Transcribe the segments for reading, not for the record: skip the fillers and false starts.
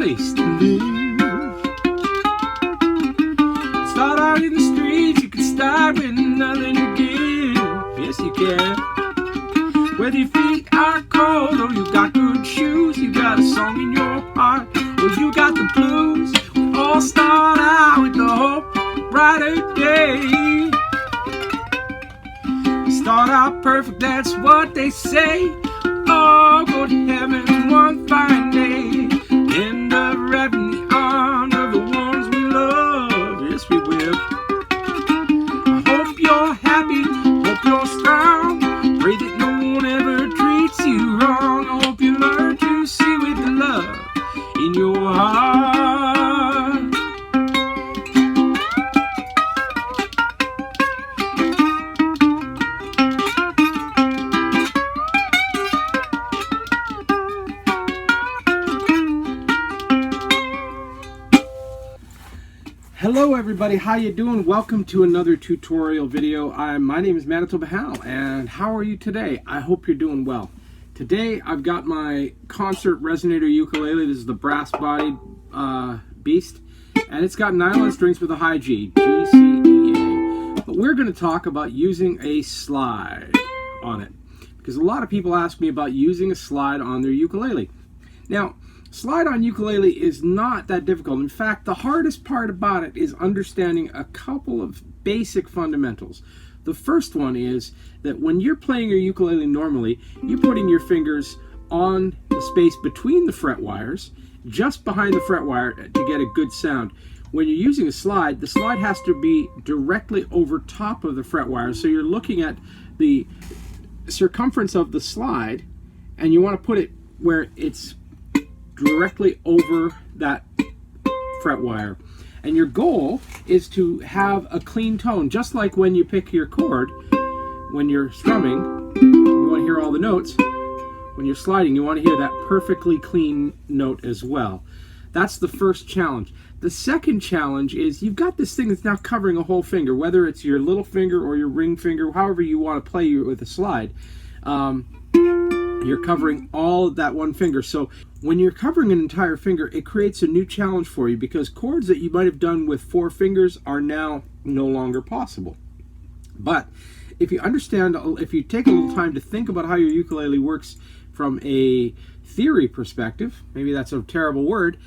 place to live. Start out in the streets, you can start with nothing to give. Yes, you can. Whether your feet are cold or you got good shoes, you got a song in your heart, or you got the blues. We all start out with the hope of a brighter day. We start out perfect, that's what they say. Oh, go to heaven one fine day. End up wrapped in the arms of the ones we love. Yes, we will. I hope you're happy, hope you're strong. Pray that no one ever treats you wrong. I hope you learn to see with the love in your heart. Hello everybody, how you doing? Welcome to another tutorial video. My name is Manitoba Hal, and how are you today? I hope you're doing well. Today I've got my concert resonator ukulele. This is the brass bodied beast, and it's got nylon strings with a high G, G, C, E, A. But we're going to talk about using a slide on it, because a lot of people ask me about using a slide on their ukulele. Now, slide on ukulele is not that difficult. In fact, the hardest part about it is understanding a couple of basic fundamentals. The first one is that when you're playing your ukulele normally, you're putting your fingers on the space between the fret wires, just behind the fret wire, to get a good sound. When you're using a slide, the slide has to be directly over top of the fret wire. So you're looking at the circumference of the slide, and you want to put it where it's directly over that fret wire. And your goal is to have a clean tone, just like when you pick your chord. When you're strumming, you want to hear all the notes. When you're sliding, you want to hear that perfectly clean note as well. That's the first challenge. The second challenge is you've got this thing that's now covering a whole finger, whether it's your little finger or your ring finger, however you want to play with a slide. You're covering all of that one finger. So when you're covering an entire finger, it creates a new challenge for you, because chords that you might have done with 4 fingers are now no longer possible. But if you understand, if you take a little time to think about how your ukulele works from a theory perspective, maybe that's a terrible word,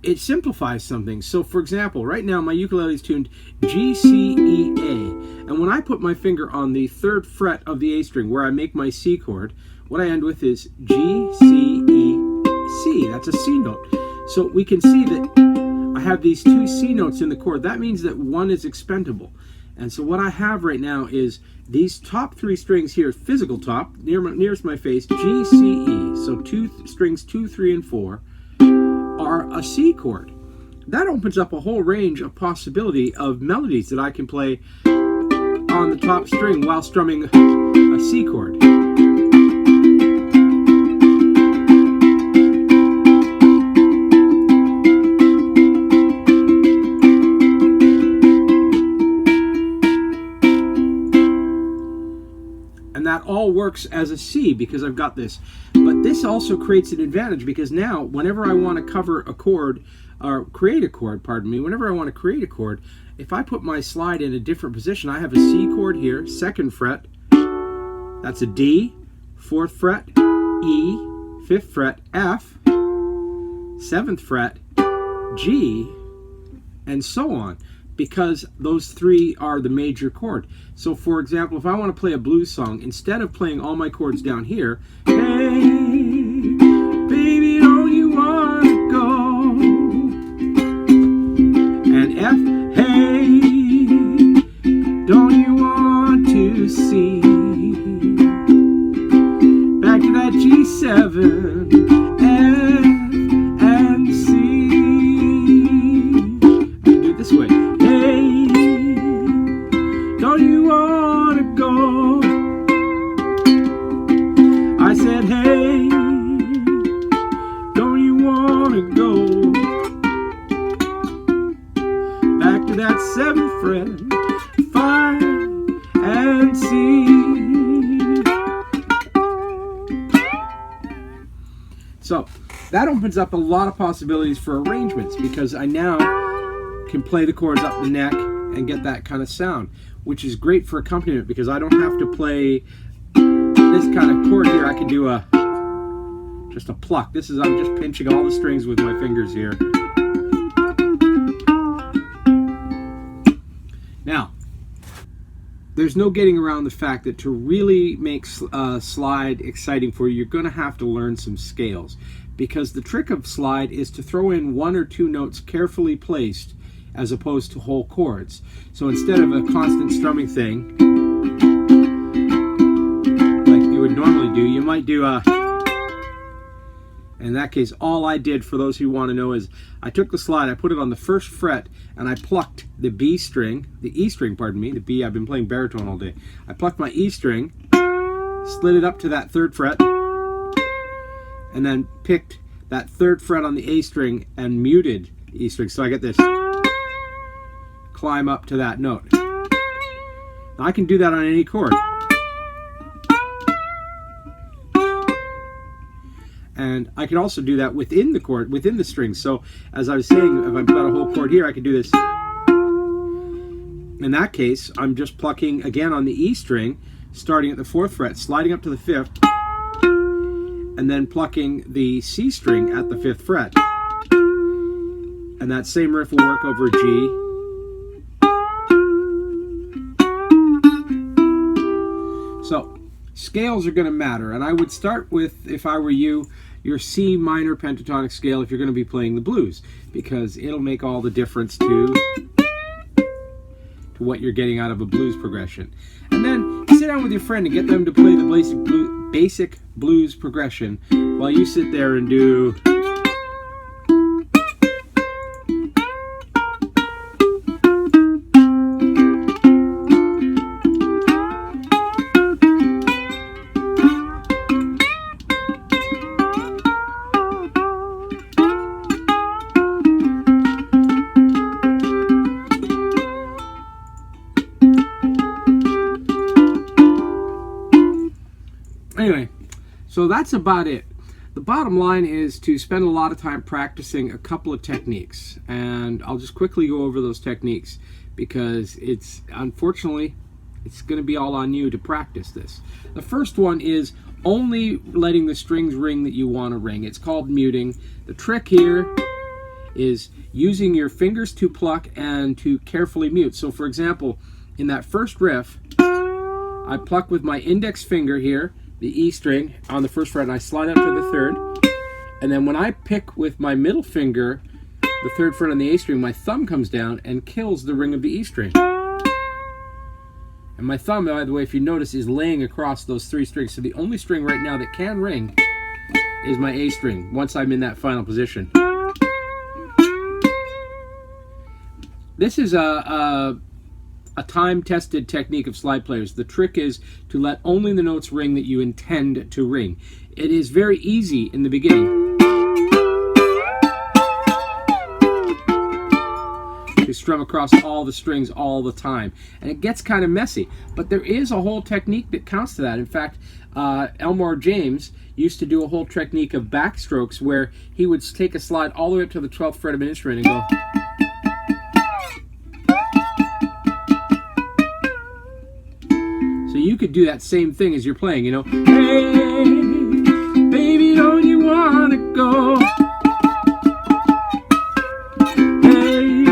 it simplifies something. So for example, right now my ukulele is tuned G, C, E, A. And when I put my finger on the 3rd fret of the A string, where I make my C chord, what I end with is G, C, E, C. That's a C note. So we can see that I have these 2 C notes in the chord. That means that one is expendable. And so what I have right now is these top 3 strings here, physical top, nearest my face, G, C, E. So strings 2, 3, and 4 are a C chord. That opens up a whole range of possibility of melodies that I can play on the top string while strumming a C chord. And that all works as a C because I've got this. But this also creates an advantage, because now whenever I want to cover a chord, or create a chord, pardon me, whenever I want to create a chord, if I put my slide in a different position, I have a C chord here, 2nd fret, that's a D, 4th fret, E, 5th fret, F, 7th fret, G, and so on, because those 3 are the major chord. So for example, if I want to play a blues song, instead of playing all my chords down here, hey, baby, don't you want to go? And F, hey, don't you want to see? Back to that G7, F, and C. I can do it this way. Hey, don't you want to go? I said, hey, don't you want to go? Back to that 7th fret, 5, and C. So that opens up a lot of possibilities for arrangements, because I now can play the chords up the neck and get that kind of sound, which is great for accompaniment because I don't have to play this kind of chord here. I can do just a pluck. This is, I'm just pinching all the strings with my fingers here. Now, there's no getting around the fact that to really make slide exciting for you, you're going to have to learn some scales, because the trick of slide is to throw in 1 or 2 notes carefully placed as opposed to whole chords. So instead of a constant strumming thing like you would normally do, you might do a... In that case, all I did, for those who want to know, is I took the slide, I put it on the 1st fret, and I plucked the B string, the E string, pardon me, the B, I've been playing baritone all day. I plucked my E string, slid it up to that 3rd fret, and then picked that 3rd fret on the A string and muted the E string. So I get this climb up to that note. Now I can do that on any chord. And I can also do that within the chord, within the string. So as I was saying, if I've got a whole chord here, I can do this. In that case, I'm just plucking again on the E string, starting at the 4th fret, sliding up to the 5th, and then plucking the C string at the 5th fret. And that same riff will work over G. So scales are going to matter, and I would start with, if I were you, your C minor pentatonic scale if you're going to be playing the blues, because it'll make all the difference to what you're getting out of a blues progression. And then sit down with your friend and get them to play the basic blues progression while you sit there and do... Anyway, so that's about it. The bottom line is to spend a lot of time practicing a couple of techniques, and I'll just quickly go over those techniques because unfortunately it's going to be all on you to practice this. The first one is only letting the strings ring that you want to ring. It's called muting. The trick here is using your fingers to pluck and to carefully mute. So for example, in that first riff, I pluck with my index finger here, the E string on the 1st fret, and I slide up to the 3rd, and then when I pick with my middle finger the 3rd fret on the A string, my thumb comes down and kills the ring of the E string. And my thumb, by the way, if you notice, is laying across those 3 strings, so the only string right now that can ring is my A string once I'm in that final position. This is a time-tested technique of slide players. The trick is to let only the notes ring that you intend to ring. It is very easy in the beginning to strum across all the strings all the time, and it gets kind of messy, but there is a whole technique that counts to that. In fact, Elmore James used to do a whole technique of backstrokes where he would take a slide all the way up to the 12th fret of an instrument and go. So you could do that same thing as you're playing, you know. Hey, baby, don't you want to go? Hey,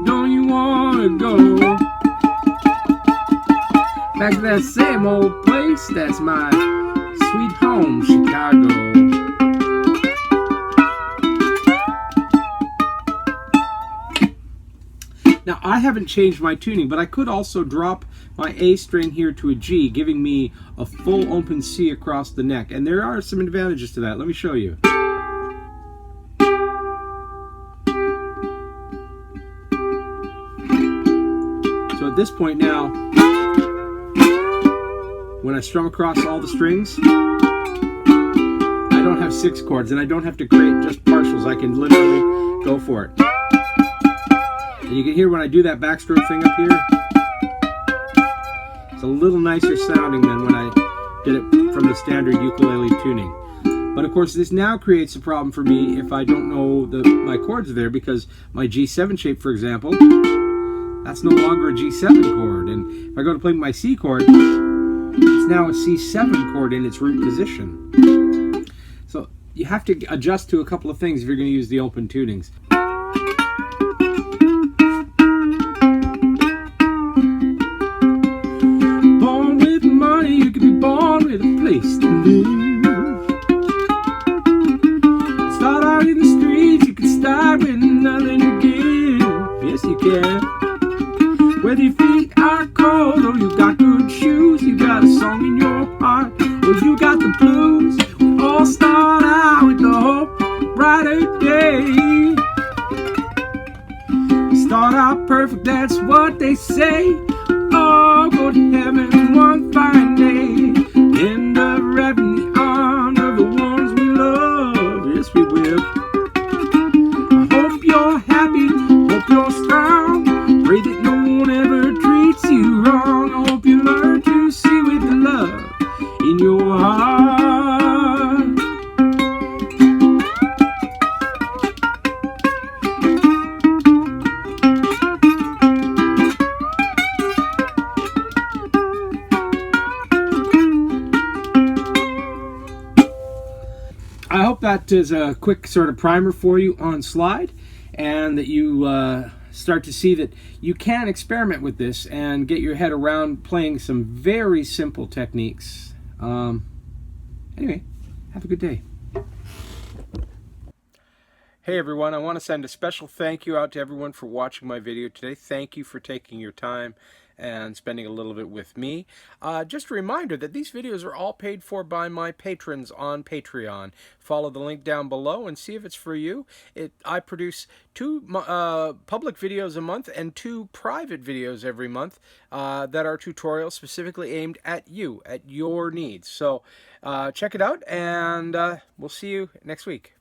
don't you want to go back to that same old place? That's my sweet home, Chicago. Now, I haven't changed my tuning, but I could also drop my A string here to a G, giving me a full open C across the neck. And there are some advantages to that. Let me show you. So at this point now, when I strum across all the strings, I don't have 6 chords, and I don't have to create just partials. I can literally go for it. And you can hear when I do that backstroke thing up here, it's a little nicer sounding than when I did it from the standard ukulele tuning. But of course, this now creates a problem for me if I don't know my chords are there, because my G7 shape, for example, that's no longer a G7 chord. And if I go to play my C chord, it's now a C7 chord in its root position. So you have to adjust to a couple of things if you're going to use the open tunings. Born with money, you can be born with a place to live. Start out in the streets, you can start with nothing to give. Yes, you can. Whether your feet are cold or you got good shoes, you got a song in your heart, or you got the blues. We all start out with the hope of a brighter day. Start out perfect, that's what they say. Oh, go to heaven one fine day. End up wrapped in the arms of the ones we love. Yes, we will. I hope you're happy, hope you're strong. Pray that no one ever treats you wrong. I hope you learn to see with the love in your heart. I hope that is a quick sort of primer for you on slide, and that you start to see that you can experiment with this and get your head around playing some very simple techniques. Anyway, have a good day. Hey everyone, I want to send a special thank you out to everyone for watching my video today. Thank you for taking your time and spending a little bit with me. Just a reminder that these videos are all paid for by my patrons on Patreon. Follow the link down below and see if it's for you. I produce 2 public videos a month and 2 private videos every month that are tutorials specifically aimed at you, at your needs. So check it out, and we'll see you next week.